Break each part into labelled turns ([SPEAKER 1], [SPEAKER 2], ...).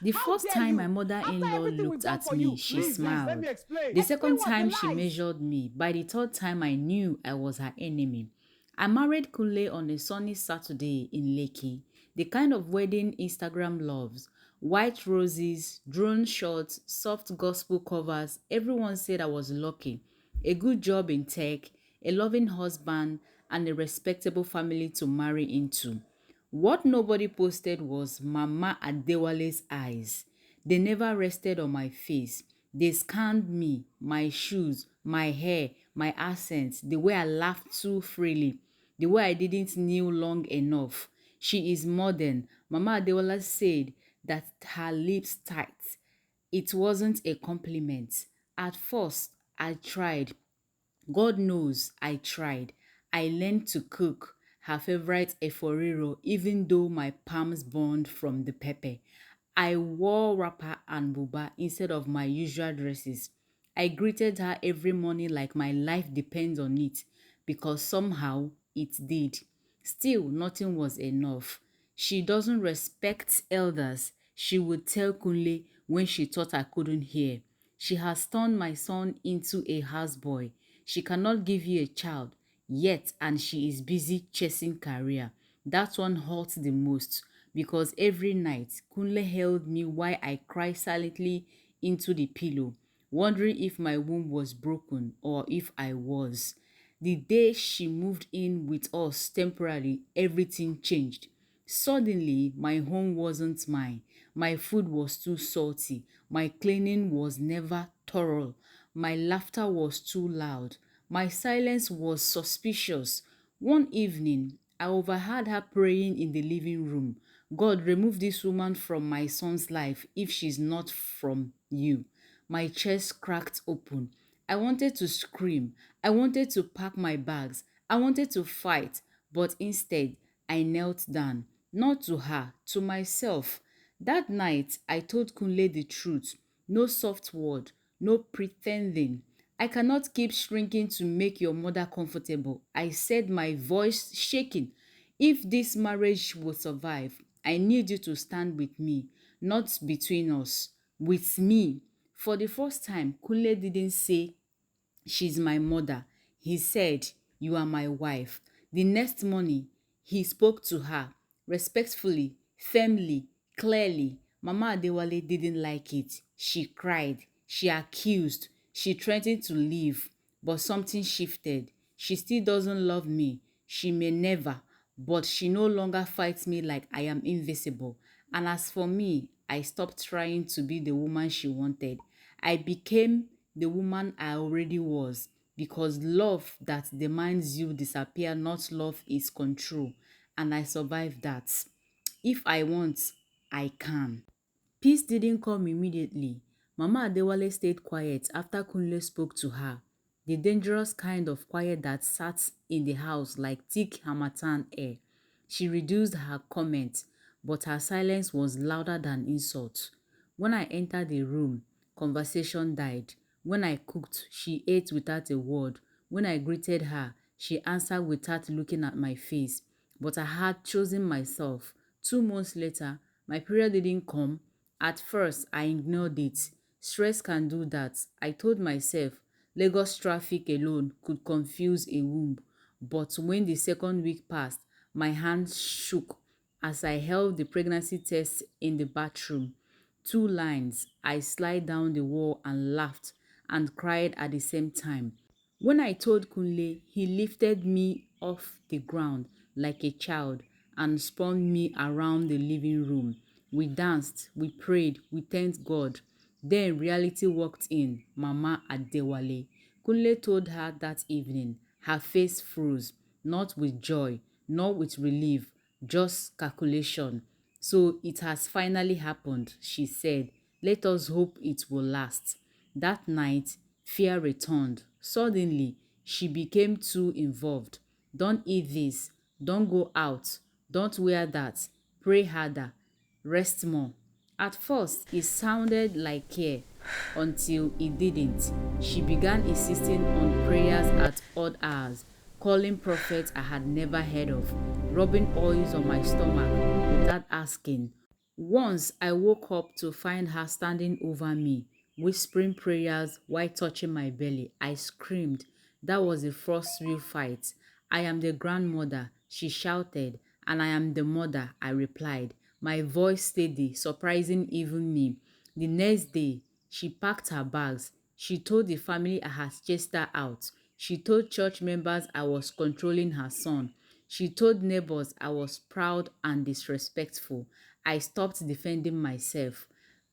[SPEAKER 1] The
[SPEAKER 2] How
[SPEAKER 1] first
[SPEAKER 2] dare
[SPEAKER 1] time my
[SPEAKER 2] you? After
[SPEAKER 1] mother-in-law
[SPEAKER 2] everything we've
[SPEAKER 1] looked
[SPEAKER 2] done
[SPEAKER 1] at
[SPEAKER 2] for
[SPEAKER 1] me,
[SPEAKER 2] you,
[SPEAKER 1] she
[SPEAKER 2] please let me
[SPEAKER 1] smiled.
[SPEAKER 2] explain.
[SPEAKER 1] The
[SPEAKER 2] Explain
[SPEAKER 1] second
[SPEAKER 2] what the
[SPEAKER 1] time she
[SPEAKER 2] lies.
[SPEAKER 1] measured me. By the third time, I knew I was her enemy. I married Kunle on a sunny Saturday in Lekki, the kind of wedding Instagram loves. White roses, drone shots, soft gospel covers. Everyone said I was lucky. A good job in tech, a loving husband, and a respectable family to marry into. What nobody posted was Mama Adewale's eyes. They never rested on my face. They scanned me, my shoes, my hair, my accent, the way I laughed too freely, the way I didn't kneel long enough. She is modern. Mama Adewale said that her lips tight. It wasn't a compliment. At first, I tried. God knows I tried. I learned to cook her favorite eforiro even though my palms burned from the pepper. I wore wrapper and buba instead of my usual dresses. I greeted her every morning like my life depends on it because somehow it did. Still, nothing was enough. She doesn't respect elders. She would tell Kunle when she thought I couldn't hear. She has turned my son into a houseboy. She cannot give you a child yet, and she is busy chasing career. That one hurts the most because every night Kunle held me while I cried silently into the pillow, wondering if my womb was broken or if I was. The day she moved in with us temporarily, everything changed. Suddenly, my home wasn't mine. My food was too salty. My cleaning was never thorough. My laughter was too loud. My silence was suspicious. One evening, I overheard her praying in the living room. God, remove this woman from my son's life if she's not from you. My chest cracked open. I wanted to scream. I wanted to pack my bags. I wanted to fight. But instead, I knelt down. Not to her, to myself. That night, I told Kunle the truth. No soft word, no pretending. I cannot keep shrinking to make your mother comfortable. I said, my voice shaking. If this marriage will survive, I need you to stand with me, not between us. With me. For the first time, Kunle didn't say she's my mother. He said, you are my wife. The next morning, he spoke to her respectfully, firmly, clearly. Mama Adewale didn't like it. She cried. She accused. She threatened to leave. But something shifted. She still doesn't love me. She may never. But she no longer fights me like I am invisible. And as for me, I stopped trying to be the woman she wanted. I became the woman I already was because love that demands you disappear, not love is control. And I survived that. If I want, I can. Peace didn't come immediately. Mama Adewale stayed quiet after Kunle spoke to her. The dangerous kind of quiet that sat in the house like thick harmattan air. She reduced her comments, but her silence was louder than insult. When I entered the room, conversation died. When I cooked, she ate without a word. When I greeted her, she answered without looking at my face. But I had chosen myself. 2 months later, my period didn't come. At first, I ignored it. Stress can do that. I told myself Lagos traffic alone could confuse a womb. But when the second week passed, my hands shook as I held the pregnancy test in the bathroom. 2 lines. I slid down the wall and laughed and cried at the same time. When I told Kunle, he lifted me off the ground like a child and spun me around the living room. We danced, we prayed, we thanked God. Then reality walked in, Mama Adewale. Kunle told her that evening. Her face froze, not with joy, not with relief, just calculation. So it has finally happened, she said. Let us hope it will last. That night, fear returned. Suddenly, she became too involved. Don't eat this. Don't go out. Don't wear that. Pray harder. Rest more. At first, it sounded like care until it didn't. She began insisting on prayers at odd hours, calling prophets I had never heard of, rubbing oils on my stomach without asking, Once I woke up to find her standing over me, whispering prayers while touching my belly. I screamed. That was the first real fight. I am the grandmother, she shouted, and I am the mother, I replied, my voice steady, surprising even me. The next day, she packed her bags. She told the family I had chased her out. She told church members I was controlling her son. She told neighbors I was proud and disrespectful. I stopped defending myself.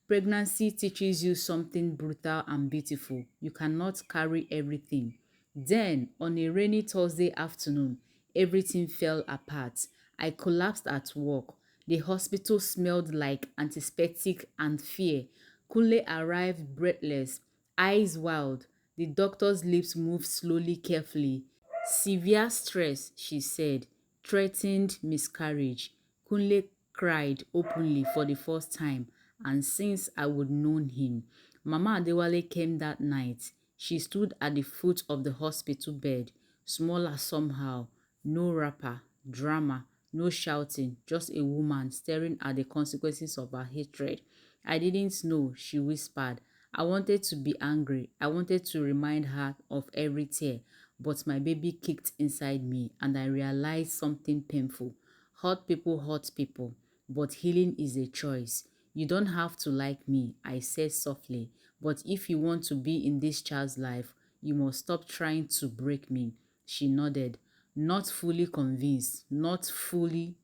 [SPEAKER 1] Pregnancy teaches you something brutal and beautiful. You cannot carry everything. Then, on a rainy Thursday afternoon, everything fell apart. I collapsed at work. The hospital smelled like antiseptic and fear. Kunle arrived breathless, eyes wild. The doctor's lips moved slowly, carefully. Severe stress, she said, threatened miscarriage. Kunle cried openly for the first time, and since I would known him. Mama Adewale came that night. She stood at the foot of the hospital bed, smaller somehow, no wrapper, drama, no shouting, just a woman staring at the consequences of her hatred. I didn't know, she whispered. I wanted to be angry. I wanted to remind her of every tear, but my baby kicked inside me and I realized something painful. Hurt people, but healing is a choice. You don't have to like me, I said softly, but if you want to be in this child's life, you must stop trying to break me. She nodded, not fully convinced, not fully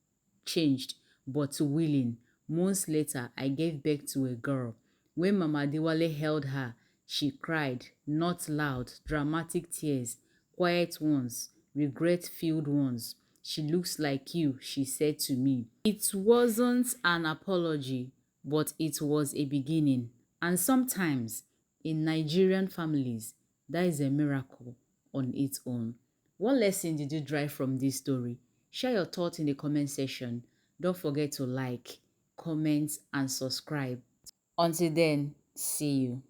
[SPEAKER 1] changed, but willing. Months later, I gave birth to a girl. When Mama Diwale held her, she cried, not loud, dramatic tears, quiet ones, regret-filled ones. She looks like you, she said to me. It wasn't an apology, but it was a beginning. And sometimes, in Nigerian families, that is a miracle on its own. What lesson did you drive from this story? Share your thoughts in the comment section. Don't forget to like, comment, and subscribe. Until then, see you.